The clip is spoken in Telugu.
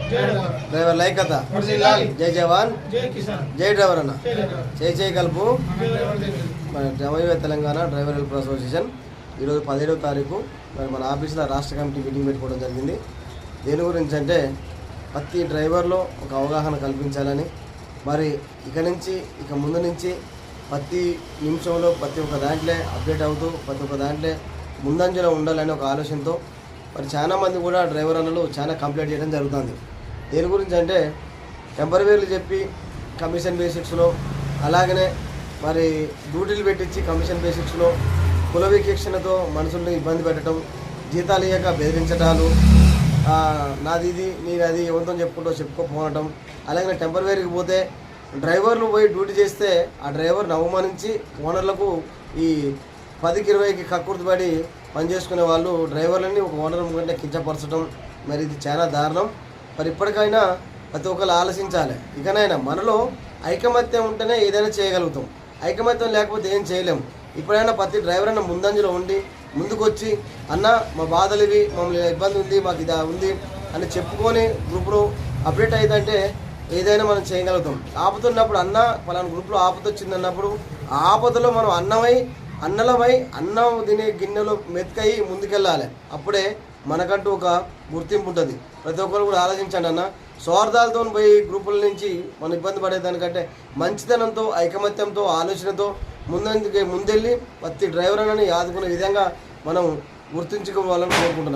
డ్రైవర్ లైకత, జై జవాన్ జై డ్రైవర్ అన్న, చేయి కలుపు. మన జమయ్య తెలంగాణ డ్రైవర్ హెల్పర్ అసోసియేషన్ ఈరోజు 17వ తారీఖు మరి మన ఆఫీసులో రాష్ట్ర కమిటీ మీటింగ్ పెట్టుకోవడం జరిగింది. దేని గురించి అంటే ప్రతి డ్రైవర్లో ఒక అవగాహన కల్పించాలని, మరి ఇక ముందు నుంచి ప్రతి నిమిషంలో ప్రతి ఒక్క దాంట్లో అప్డేట్ అవుతూ ప్రతి ఒక్క దాంట్లో ముందంజలో ఉండాలని ఒక ఆలోచనతో మరి చాలామంది కూడా డ్రైవర్ అన్నలు చాలా కంప్లైంట్ చేయడం జరుగుతుంది. దేని గురించి అంటే టెంపరవరీలు చెప్పి కమిషన్ బేసిక్స్లో, అలాగనే మరి డ్యూటీలు పెట్టించి కమిషన్ బేసిక్స్లో కుల వివక్షణతో మనుషుల్ని ఇబ్బంది పెట్టడం, జీతాలు ఇయ్యక బెదిరించడాలు, నాది ఇది నేను అది ఎవరితో చెప్పుకోపోవడం, అలాగే టెంపరవరీకి పోతే డ్రైవర్లు పోయి డ్యూటీ చేస్తే ఆ డ్రైవర్ని అవమానించి ఓనర్లకు ఈ 10కి 20కి కక్కుర్తిపడి పనిచేసుకునే వాళ్ళు డ్రైవర్లని ఒక ఓనర్ కంటే కించపరచడం, మరి ఇది చాలా దారుణం. మరి ఇప్పటికైనా ప్రతి ఒక్కరు ఆలోచించాలి. ఇకనైనా మనలో ఐకమత్యం ఉంటేనే ఏదైనా చేయగలుగుతాం, ఐకమత్యం లేకపోతే ఏం చేయలేము. ఇప్పుడైనా ప్రతి డ్రైవర్ అన్న ముందంజలో ఉండి ముందుకు వచ్చి అన్న మా బాధలు ఇవి, మమ్మల్ని ఇబ్బంది ఉంది, మాకు ఇది ఉంది అని చెప్పుకొని గ్రూప్లో అప్డేట్ అయిందంటే ఏదైనా మనం చేయగలుగుతాం. ఆపుతున్నప్పుడు అన్న పలానా గ్రూప్లో ఆపద వచ్చిందన్నప్పుడు ఆ ఆపదలో మనం అన్నలమై అన్నం తినే గిన్నెలో మెతుకయి ముందుకెళ్ళాలి. అప్పుడే మనకంటూ ఒక గుర్తింపు ఉంటుంది. ప్రతి ఒక్కరు కూడా ఆలోచించండి అన్న. స్వార్థాలతో పోయి గ్రూపుల నుంచి మనం ఇబ్బంది పడేదానికంటే మంచితనంతో, ఐకమత్యంతో, ఆలోచనతో ముందెళ్ళి ప్రతి డ్రైవర్ అని ఆదుకునే విధంగా మనం గుర్తుంచుకోవాలని కోరుకుంటున్నాం.